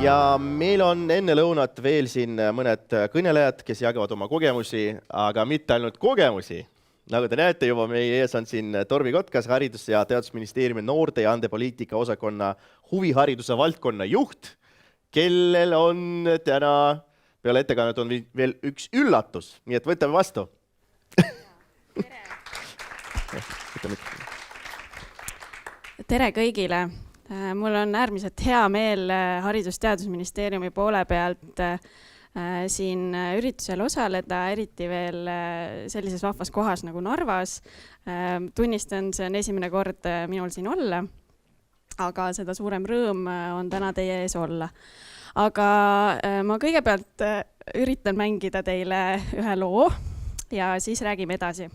Ja meil on enne lõunat veel siin mõned kõnelejad, kes jagavad oma kogemusi, aga mitte ainult kogemusi. Nagu te näete juba, meie ees on siin Torvi Kotkas, Haridus- ja Teadusministeeriumi noorte ja andepoliitika osakonna huvihariduse valdkonna juht, kellel on täna peale ettekannet on veel üks üllatus, nii et võtame vastu. Tere kõigile! Mul on äärmiselt hea meel Haridus- ja Teadusministeeriumi poole pealt siin üritusel osaleda, eriti veel sellises vahvas kohas nagu Narvas. Tunnistan, see on esimene kord minul siin olla, aga seda suurem rõõm on täna teie ees olla. Aga ma kõigepealt üritan mängida teile ühe loo ja siis räägime edasi.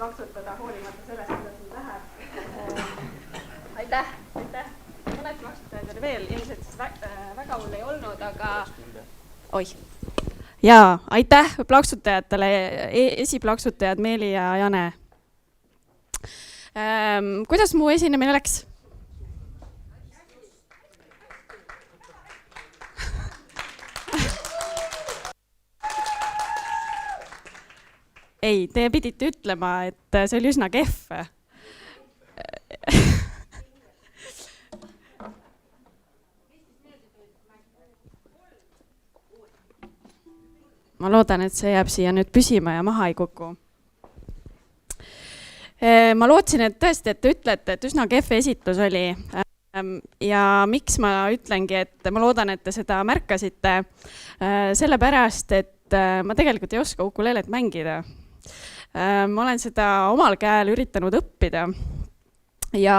Plaksutada hoolimata sellest, kuidas nüüd läheb. Aitäh! Mõned plaksutajad oli veel, ilmselt siis väga hull ei olnud, aga... Oih! Jaa, aitäh plaksutajatele, esiplaksutajad Meeli ja Jane. Kuidas mu esinemine läks? Ei, te pidite ütlema, et see oli üsna kehv. Ma loodan, et see jääb siia nüüd püsima ja maha ei kuku. Ma lootsin, et tõesti, et te ütlete, et üsna kehv esitlus oli. Ja miks ma ütlengi, et ma loodan, et te seda märkasite, sellepärast, et ma tegelikult ei oska ukuleelet mängida. Ma olen seda omal käel üritanud õppida ja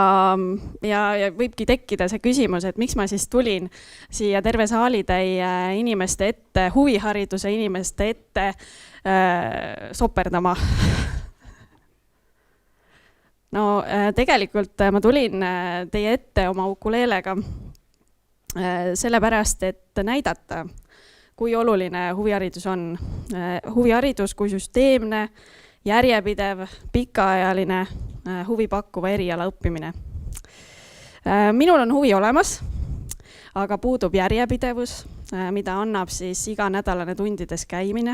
võibki tekkida see küsimus, et miks ma siis tulin siia terve saalitäie inimeste ette, huvihariduse inimeste ette soperdama. No tegelikult ma tulin teie ette oma ukuleelega sellepärast, et näidata, kui oluline huviharidus on. Huviharidus kui süsteemne, järjepidev, pikaajaline, huvipakkuva eriala õppimine. Minul on huvi olemas, aga puudub järjepidevus, mida annab siis iganädalane tundides käimine.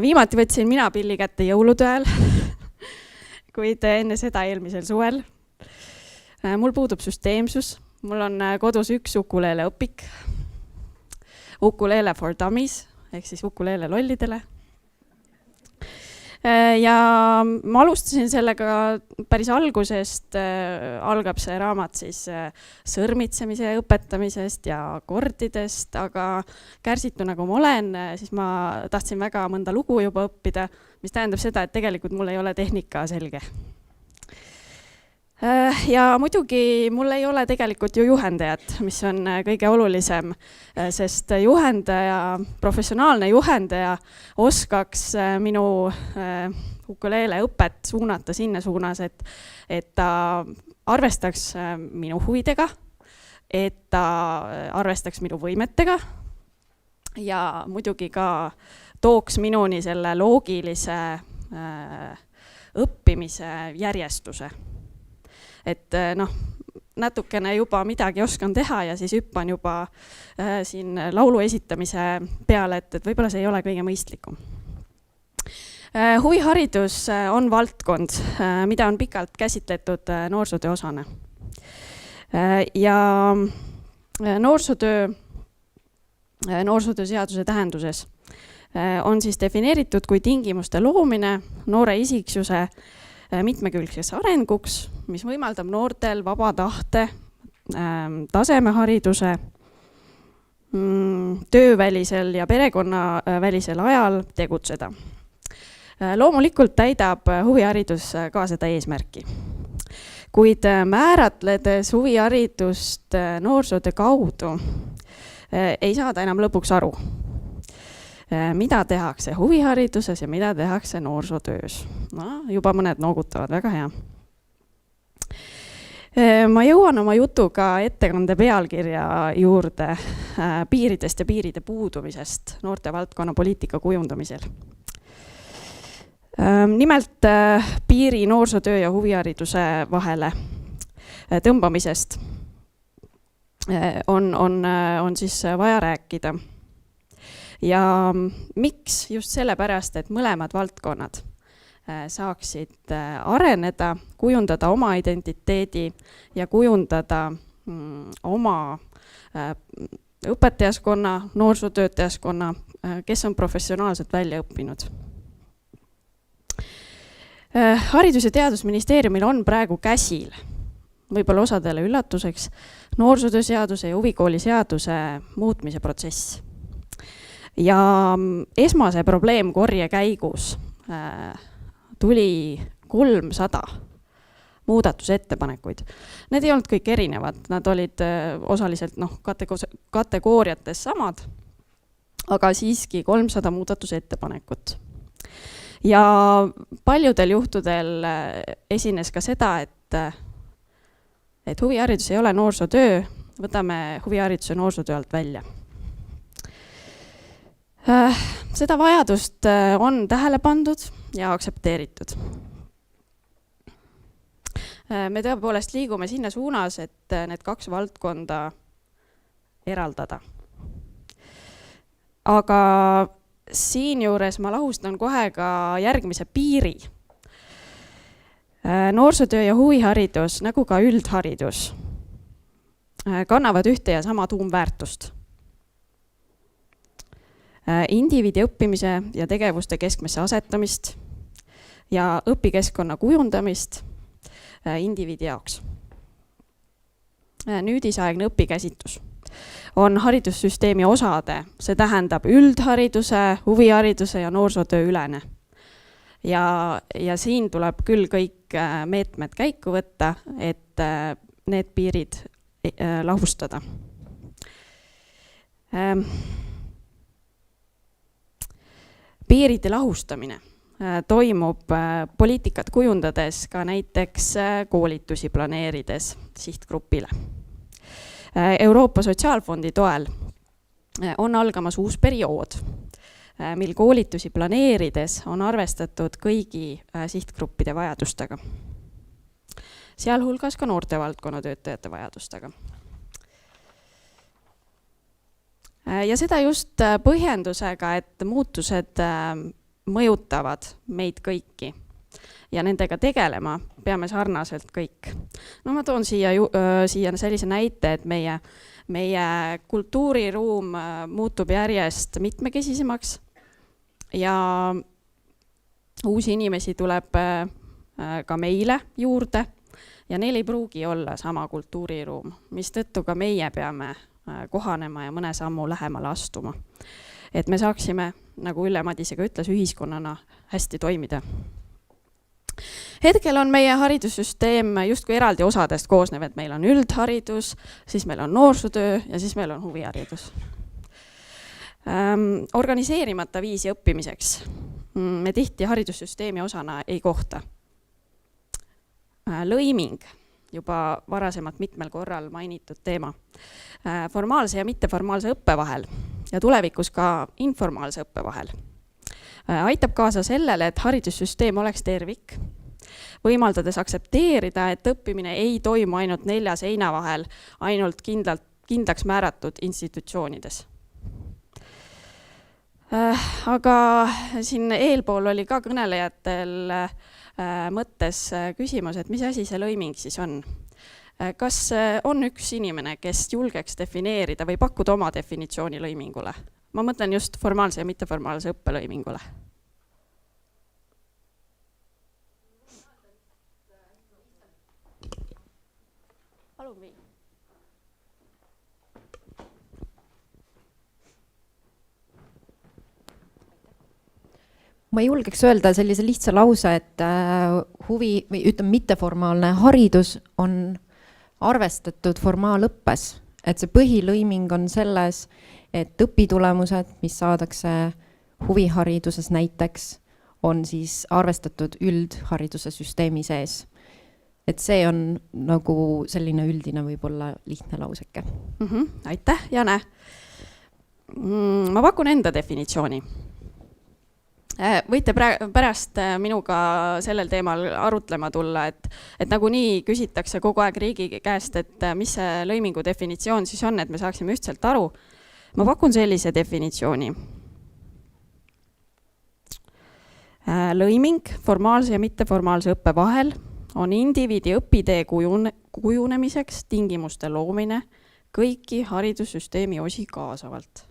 Viimati võtsin mina pilli kätte jõulude ajal, kuid enne seda eelmisel suvel. Mul puudub süsteemsus, mul on kodus üks ukuleele õpik, Ukulele for Dummies, ehk siis ukuleele lollidele. Ja ma alustasin sellega päris algusest, algab see raamat siis sõrmitsemise õpetamisest ja kordidest, aga kärsitu nagu ma olen, siis ma tahtsin väga mõnda lugu juba õppida, mis tähendab seda, et tegelikult mul ei ole tehnika selge. Ja muidugi mul ei ole tegelikult ju juhendajat, mis on kõige olulisem, sest juhendaja, professionaalne juhendaja oskaks minu ukuleele õpet suunata sinna suunas, et ta arvestaks minu huvidega, et ta arvestaks minu võimetega ja muidugi ka tooks minuni selle loogilise õppimise järjestuse. Et natukene juba midagi oskan teha ja siis hüppan juba siin laulu esitamise peale, et võib-olla see ei ole kõige mõistlikum. Huviharidus on valdkond, mida on pikalt käsitletud noorsootöö osana. Ja noorsootöö seaduse tähenduses on siis defineeritud kui tingimuste loomine noore isiksuse mitmekülgseks arenguks, mis võimaldab noortel vaba tahte, tasemehariduse, töövälisel ja perekonnavälisel ajal tegutseda. Loomulikult täidab huviharidus ka seda eesmärki. Kuid määratledes huviharidust noorsootöö kaudu ei saada enam lõpuks aru, mida tehakse huvihariduses ja mida tehakse noorsootöös. Juba mõned noogutavad, väga hea. Ma jõuan oma jutuga ettekande pealkirja juurde piiridest ja piiride puudumisest noorte valdkonna poliitika kujundamisel. Nimelt piiri noorsootöö ja huvihariduse vahele tõmbamisest on siis vaja rääkida. Ja miks? Just sellepärast, et mõlemad valdkonnad saaksid areneda, kujundada oma identiteedi ja kujundada oma õpetajaskonna, noorsootöötajaskonna, kes on professionaalselt välja õppinud. Haridus- ja Teadusministeeriumil on praegu käsil, võib-olla osadele üllatuseks, noorsootöö seaduse ja huvikooli seaduse muutmise protsess. Ja esmase probleemkorje käigus tuli 300 muudatusettepanekuid. Need ei olnud kõik erinevad, nad olid osaliselt kategooriates samad, aga siiski 300 muudatusettepanekut. Ja paljudel juhtudel esines ka seda, et huviharidus ei ole noorsootöö, võtame huvihariduse noorsootöö alt välja. Seda vajadust on tähele pandud ja aktsepteeritud. Me tõepoolest liigume sinna suunas, et need kaks valdkonda eraldada. Aga siinjuures ma lahustan kohe ka järgmise piiri. Noorsootöö ja huviharidus, nagu ka üldharidus, kannavad ühte ja sama tuumväärtust. Indiviidi õppimise ja tegevuste keskmesse asetamist ja õpikeskkonna kujundamist indiviidi jaoks. Nüüdisaegne õpikäsitlus on haridussüsteemi osade, see tähendab üldhariduse, huvihariduse ja noorsootöö ülene. Ja siin tuleb küll kõik meetmed käiku võtta, et need piirid lahustada. Piiride lahustamine toimub poliitikat kujundades ka näiteks koolitusi planeerides sihtgrupile. Euroopa Sotsiaalfondi toel on algamas uus periood, mil koolitusi planeerides on arvestatud kõigi sihtgruppide vajadustega. Sealhulgas ka noortevaldkonna töötajate vajadustega. Ja seda just põhjendusega, et muutused mõjutavad meid kõiki ja nendega tegelema peame sarnaselt kõik. Ma toon siia sellise näite, et meie kultuuriruum muutub järjest mitmekesisemaks ja uusi inimesi tuleb ka meile juurde ja neil ei pruugi olla sama kultuuriruum, mistõttu ka meie peame kohanema ja mõne sammu lähemale astuma. Et me saaksime, nagu Ülle Madisega ütles, ühiskonnana hästi toimida. Hetkel on meie haridussüsteem justkui eraldi osadest koosnev, et meil on üldharidus, siis meil on noorsootöö ja siis meil on huviharidus. Organiseerimata viisi õppimiseks me tihti haridussüsteemi osana ei kohta. Lõiming, juba varasemalt mitmel korral mainitud teema, formaalse ja mitteformaalse õppe vahel ja tulevikus ka informaalse õppe vahel aitab kaasa sellele, et haridussüsteem oleks tervik, võimaldades aktsepteerida, et õppimine ei toimu ainult 4 seina vahel, ainult kindlaks määratud institutsioonides. Aga siin eelpool oli ka kõnelejatel mõttes küsimus, et mis asi see lõiming siis on? Kas on üks inimene, kes julgeks defineerida või pakkuda oma definitsiooni lõimingule? Ma mõtlen just formaalse ja mitteformaalse õppelõimingule. Palun vii. Ma julgeks öelda sellise lihtsa lause, et huvi või ütleme mitteformaalne haridus on arvestatud formaalõppes, et see põhilõiming on selles, et õpitulemused, mis saadakse huvihariduses näiteks, on siis arvestatud üldhariduse süsteemi sees. Et see on nagu selline üldine võib-olla lihtne lauseke. Aitäh, Jane. Ma pakun enda definitsiooni. Võite pärast minuga sellel teemal arutlema tulla, et nagunii küsitakse kogu aeg riigi käest, et mis see lõimingu definitsioon siis on, et me saaksime ühtselt aru. Ma pakun sellise definitsiooni. Lõiming formaalse ja mitteformaalse õppe vahel on indiviidi õpitee kujunemiseks tingimuste loomine kõiki haridussüsteemi osi kaasavalt.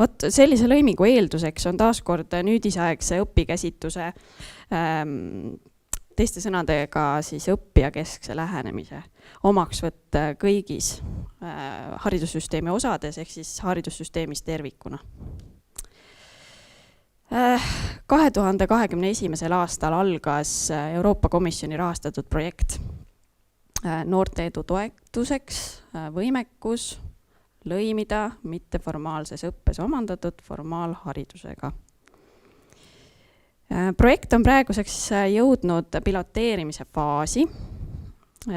Vot sellise lõimingu eelduseks on taaskord nüüdisaegse õpikäsitluse teiste sõnadega siis õppijakeskse lähenemise omaks võtt kõigis haridussüsteemi osades ehk siis haridussüsteemis tervikuna. 2021. aastal algas Euroopa Komisjoni rahastatud projekt noorte edu toetuseks võimekus lõimida mitteformaalses õppes omandatud formaalharidusega. Projekt on praeguseks jõudnud piloteerimise faasi.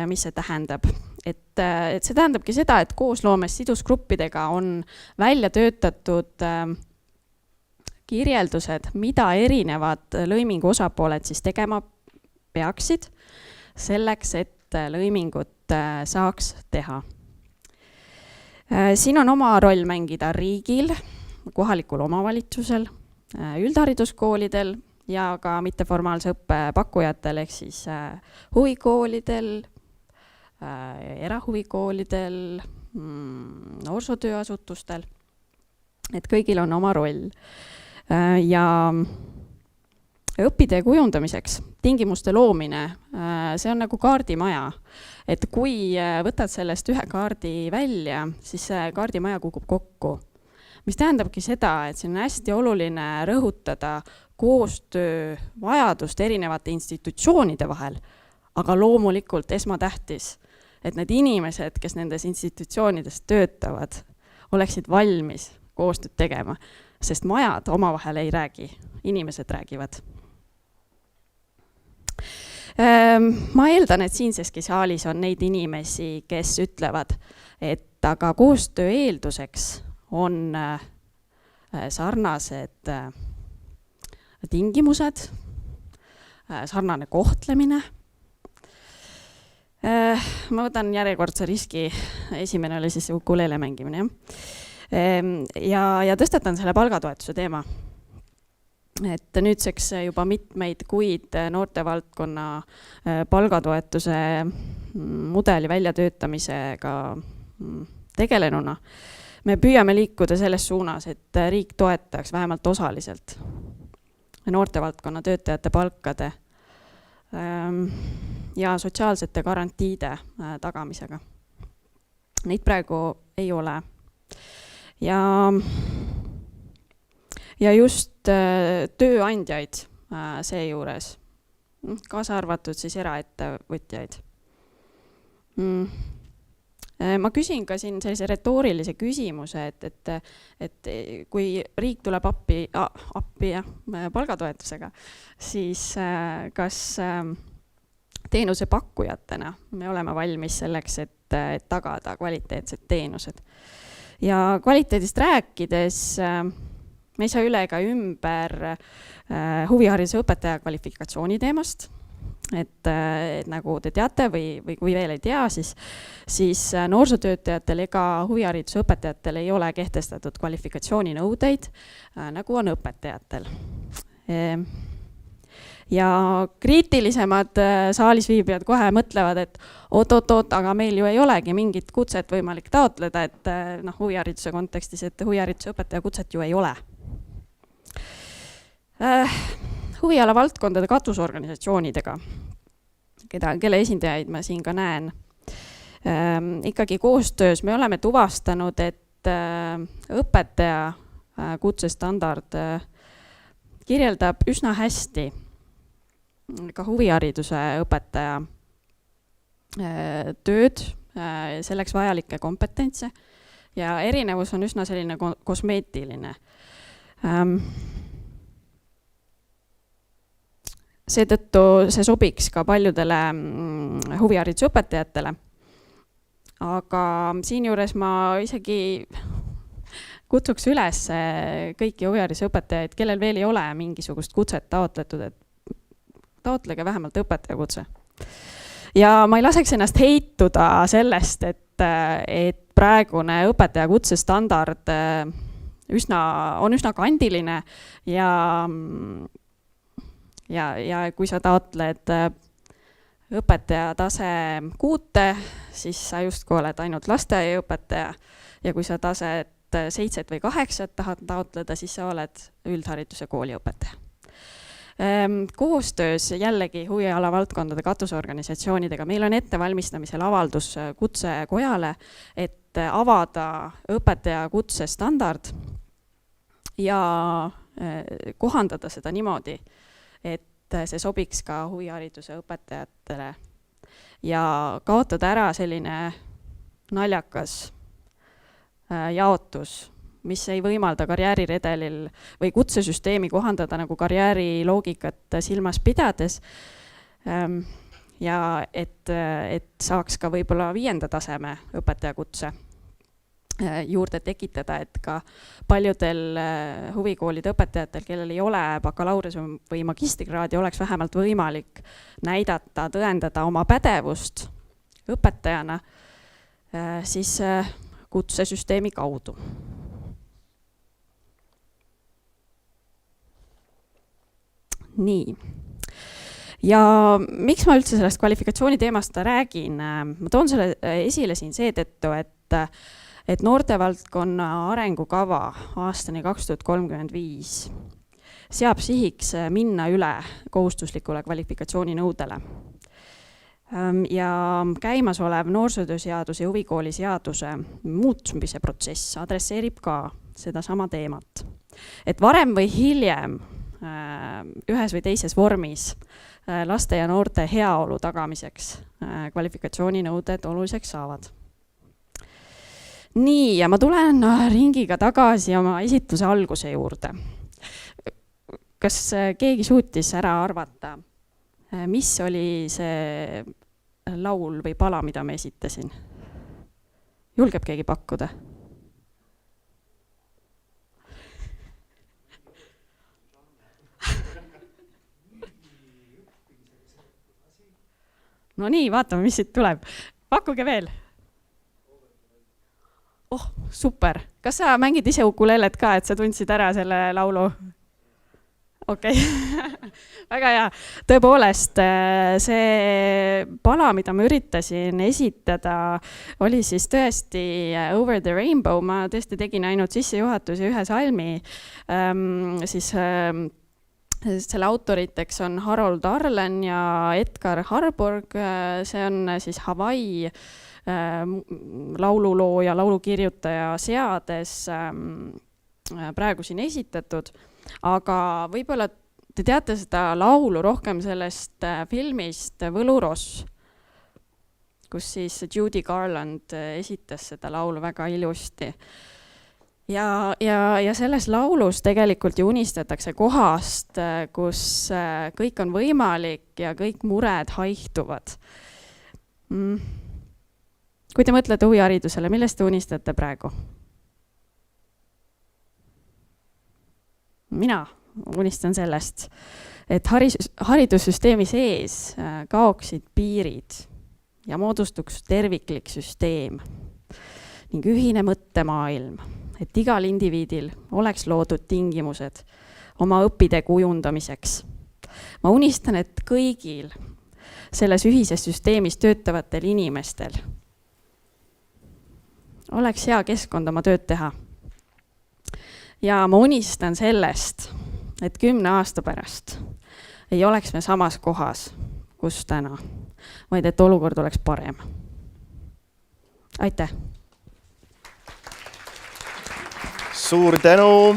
Mis see tähendab? Et see tähendabki seda, et koosloomes sidusgruppidega on välja töötatud kirjeldused, mida erinevad lõimingu osapooled siis tegema peaksid selleks, et lõimingut saaks teha. Siin on oma roll mängida riigil, kohalikul omavalitsusel, üldhariduskoolidel ja ka mitteformaalse õppe pakkujatel ehk siis huvikoolidel, erahuvikoolidel, noorsootööasutustel. Et kõigil on oma roll. Ja õpitee kujundamiseks tingimuste loomine, see on nagu kaardimaja. Et kui võtad sellest ühe kaardi välja, siis see kaardimaja kukub kokku. Mis tähendabki seda, et siin on hästi oluline rõhutada koostöö vajadust erinevate institutsioonide vahel, aga loomulikult esmatähtis, et need inimesed, kes nendes institutsioonides töötavad, oleksid valmis koostööd tegema, sest majad omavahel ei räägi, inimesed räägivad. Ma eeldan, et siinseski saalis on neid inimesi, kes ütlevad, et aga koostöö eelduseks on sarnased tingimused, sarnane kohtlemine. Ma võtan järjekordse riski, esimene oli siis ukulele mängimine. Ja tõstatan selle palgatoetuse teema. Et nüüdseks juba mitmeid kuid noortevaldkonna palgatoetuse mudeli väljatöötamisega tegelenuna. Me püüame liikuda selles suunas, et riik toetaks vähemalt osaliselt noortevaldkonna töötajate palkade ja sotsiaalsete garantiide tagamisega. Neid praegu ei ole. Ja just tööandjaid seejuures, kaasa arvatud siis eraettevõtjaid. Ma küsin ka siin sellise retoorilise küsimuse, et kui riik tuleb appi palgatoetusega, siis kas teenuse pakkujatena me oleme valmis selleks, et tagada kvaliteetsed teenused. Ja kvaliteedist rääkides me ei saa üle ega ümber huvihariduse õpetaja kvalifikatsiooni teemast. Et nagu te teate või kui veel ei tea, siis noorsootöötajatel ega huvihariduse õpetajatel ei ole kehtestatud kvalifikatsiooninõudeid, nagu on õpetajatel. Ja kriitilisemad saalis viibijad kohe mõtlevad, et oot, aga meil ju ei olegi mingit kutset võimalik taotleda, et huvihariduse kontekstis, et huvihariduse õpetaja kutset ju ei ole. Huviala valdkondade katusorganisatsioonidega, kelle esindajaid ma siin ka näen. Ikkagi koostöös me oleme tuvastanud, et õpetaja kutsestandard kirjeldab üsna hästi ka huvihariduse õpetaja tööd, selleks vajalikke kompetentse ja erinevus on üsna selline kosmeetiline. Seetõttu see sobiks ka paljudele huvihariduse õpetajatele. Aga siinjuures ma isegi kutsuks üles kõiki huvihariduse õpetajaid, kellel veel ei ole mingisugust kutset taotletud, et taotlege vähemalt õpetajakutse. Ja ma ei laseks ennast heituda sellest, et praegune õpetajakutse standard on üsna kandiline ja kui sa taotled õpetaja tase 6, siis sa justkui oled ainult lasteaiaõpetaja ja kui sa taset 7 või 8 tahad taotleda, siis sa oled üldhariduse kooliõpetaja. Koostöös jällegi huviala valdkondade katusorganisatsioonidega meil on ettevalmistamisel avaldus kutsekojale, et avada õpetaja kutsestandard ja kohandada seda niimoodi, et see sobiks ka huvihariduse õpetajatele ja kaotada ära selline naljakas jaotus, mis ei võimalda karjääriredelil või kutsesüsteemi kohandada nagu karjääri loogikat silmas pidades ja et saaks ka võib-olla 5. taseme õpetajakutse juurde tekitada, et ka paljudel huvikoolide õpetajatel, kellel ei ole bakalaureuse või magistrikraadi, oleks vähemalt võimalik näidata, tõendada oma pädevust õpetajana siis kutsesüsteemi kaudu. Nii. Ja miks ma üldse sellest kvalifikatsiooni teemast räägin? Ma toon selle esile siin seetõttu, et noortevaldkonna arengukava aastani 2035 seab sihiks minna üle kohustuslikule kvalifikatsiooninõudele. Ja käimasolev noorsootööseaduse ja huvikooliseaduse muutmise protsess adresseerib ka seda sama teemat. Et varem või hiljem ühes või teises vormis laste ja noorte heaolu tagamiseks kvalifikatsiooninõuded oluliseks saavad. Nii, ja ma tulen ringiga tagasi oma esitluse alguse juurde. Kas keegi suutis ära arvata, mis oli see laul või pala, mida me esitasin? Julgeb keegi pakkuda? No nii, vaatame, mis siit tuleb. Pakkuge veel. Oh, super. Kas sa mängid ise ukulelet ka, et sa tundsid ära selle laulu? Okei. Väga hea. Tõepoolest, see pala, mida ma üritasin esitada, oli siis tõesti Over the Rainbow. Ma tõesti tegin ainult sissejuhatusi ühe salmi. Siis selle autoriteks on Harold Arlen ja Edgar Harburg. See on siis Hawaii laululoo ja laulukirjutaja seades praegu siin esitatud. Aga võib-olla te teate seda laulu rohkem sellest filmist Võluross, kus siis Judy Garland esitas seda laulu väga ilusti. Ja selles laulus tegelikult ju unistatakse kohast, kus kõik on võimalik ja kõik mured haihtuvad. Kui te mõtlete huviharidusele, millest te unistate praegu? mina unistan sellest, et haridussüsteemi sees kaoksid piirid ja moodustuks terviklik süsteem ning ühine mõttemaailm, et igal indiviidil oleks loodud tingimused oma õpitee kujundamiseks. Ma unistan, et kõigil selles ühises süsteemis töötavatel inimestel oleks hea keskkond oma tööd teha. Ja ma unistan sellest, et 10 aasta pärast ei oleks me samas kohas, kus täna, vaid et olukord oleks parem. Aitäh! Suur tänu!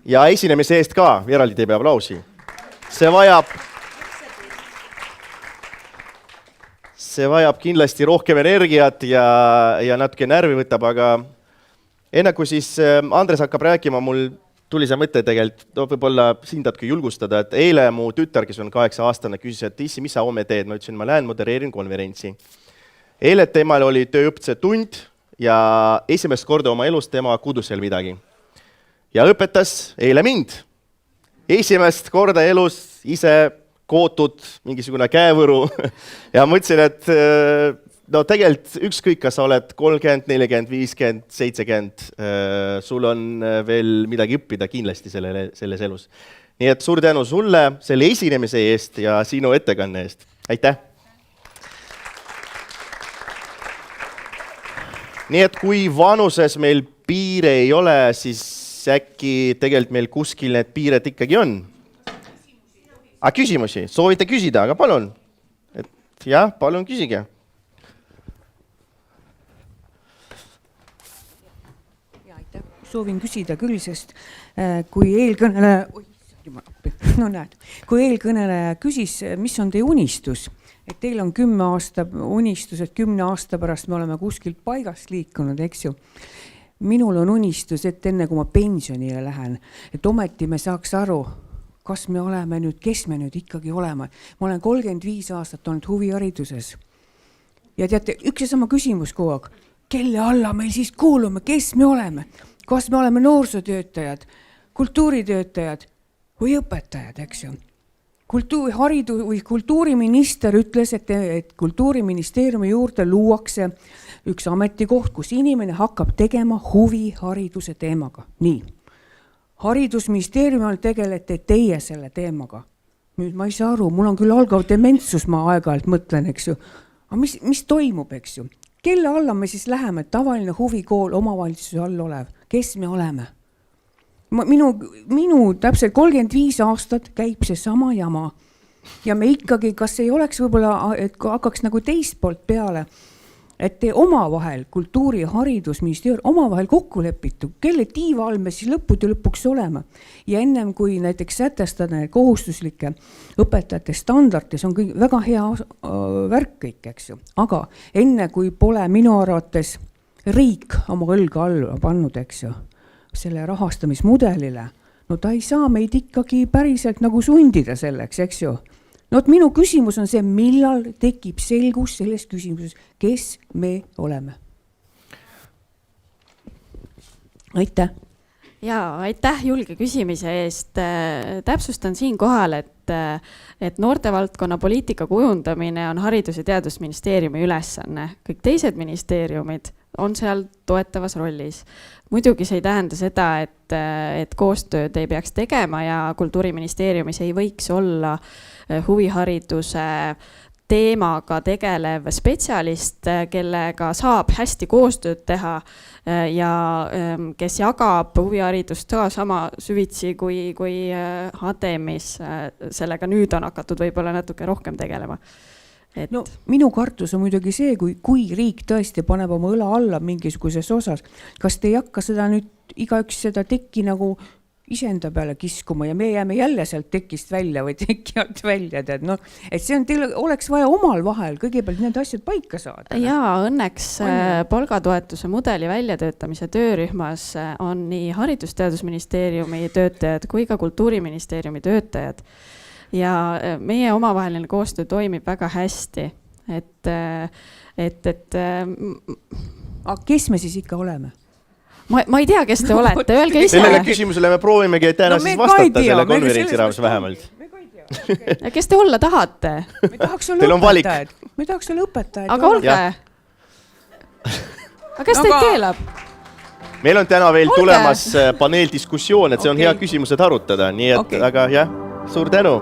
Ja esinemise eest ka eraldi teeb aplausi. See vajab kindlasti rohkem energiat ja natuke närvi võtab, aga enne kui siis Andres hakkab rääkima, mul tuli see mõte tegelikult, võib-olla sind tatki julgustada, et eile mu tütar, kes on 8-aastane, küsis, et issi, mis sa homme teed? Ma ütlesin, ma lähen modereerin konverentsi. Eile temal oli tööõptuse tund ja esimest korda oma elus tema kudus seal midagi. Ja õpetas eile mind. Esimest korda elus ise kootud mingisugune käevõru ja mõtlesin, et no tegelikult ükskõik, kas sa oled 30, 40, 50, 70, sul on veel midagi õppida kindlasti selles elus. Nii et suur tänu sulle selle esinemise eest ja sinu ettekanne eest. Aitäh! Nii et kui vanuses meil piire ei ole, siis äkki tegelikult meil kuskil need piired ikkagi on. Küsimusi? Soovite küsida, aga palun. Jah, palun küsige. Soovin küsida küll, sest kui eelkõneleja küsis, mis on teie unistus, et teil on 10 aasta unistus, et 10 aasta pärast me oleme kuskilt paigast liikunud, eks ju. Minul on unistus, et enne kui ma pensionile lähen, et ometi me saaks aru, kas me oleme nüüd, kes me nüüd ikkagi oleme. Ma olen 35 aastat olnud huvihariduses. Ja teate, üks ja sama küsimus kogu aeg. Kelle alla meil siis kuulume, kes me oleme? Kas me oleme noorsootöötajad, kultuuritöötajad või õpetajad, eks ju? Kultuuriminister ütles, et kultuuriministeeriumi juurde luuakse üks ametikoht, kus inimene hakkab tegema huvihariduse teemaga. Nii. Haridusministeeriumil tegelete teie selle teemaga. Nüüd ma ei saa aru, mul on küll algav dementsus, ma aeg-ajalt mõtlen, eks ju. Aga mis toimub, eks ju? Kelle alla me siis läheme, tavaline huvikool, omavalitsuse all olev? Kes me oleme? Minu täpselt 35 aastat käib see sama jama. Ja me ikkagi, kas ei oleks võib-olla, et hakkaks nagu teist poolt peale, et te omavahel, kultuuri- ja haridusministeerium, omavahel kokku lepitu, kelle tiiva all me siis lõpuks oleme. Ja ennem kui näiteks sätestada kohustuslike õpetajate standardis on kõik väga hea värk kõik, eks ju. Aga enne kui pole minu arvates riik oma õlga alla pannud, eks ju, selle rahastamismudelile, no ta ei saa meid ikkagi päriselt nagu sundida selleks, eks ju. No minu küsimus on see, millal tekib selgus selles küsimuses, kes me oleme. Aitäh! Ja aitäh julge küsimise eest. Täpsustan siin kohal, et noortevaldkonna poliitika kujundamine on Haridus- ja Teadusministeeriumi ülesanne. Kõik teised ministeeriumid on seal toetavas rollis. Muidugi see ei tähenda seda, et koostööd ei peaks tegema ja Kultuuriministeeriumis ei võiks olla huvihariduse teemaga tegelev spetsialist, kellega saab hästi koostööd teha ja kes jagab huviharidust ka sama süvitsi kui HTM-is. Sellega nüüd on hakatud võib-olla natuke rohkem tegelema. No, minu kartus on muidugi see, kui riik tõesti paneb oma õla alla mingisuguses osas, kas te ei hakka seda nüüd igaüks seda tekki nagu iseenda peale kiskuma ja me jääme jälle sealt tekist välja või tekijalt välja, tead, no, et see on, teil oleks vaja omal vahel kõigepealt need asjad paika saada. Jaa, õnneks palgatoetuse mudeli väljatöötamise töörühmas on nii Haridus-Teadusministeeriumi töötajad kui ka Kultuuriministeeriumi töötajad. Ja meie omavaheline koostöö toimib väga hästi, et Aga kes me siis ikka oleme? ma ei tea, kes te olete, öelge ise. Sellele küsimusele me proovimegi täna No me siis ka ei vastata tea, selle me konverentsi selles raames mõttes vähemalt. Me ka ei tea. Okay. Kes te olla tahate? Me tahaks olla Teil on valik. õpetajad. Me tahaks olla õpetajad. Aga olge. Aga kes teid keelab? Meil on täna veel Olge. tulemas paneeldiskussioon, et see on Okay. hea küsimused arutada, nii et Okay. aga jah, suur tänu.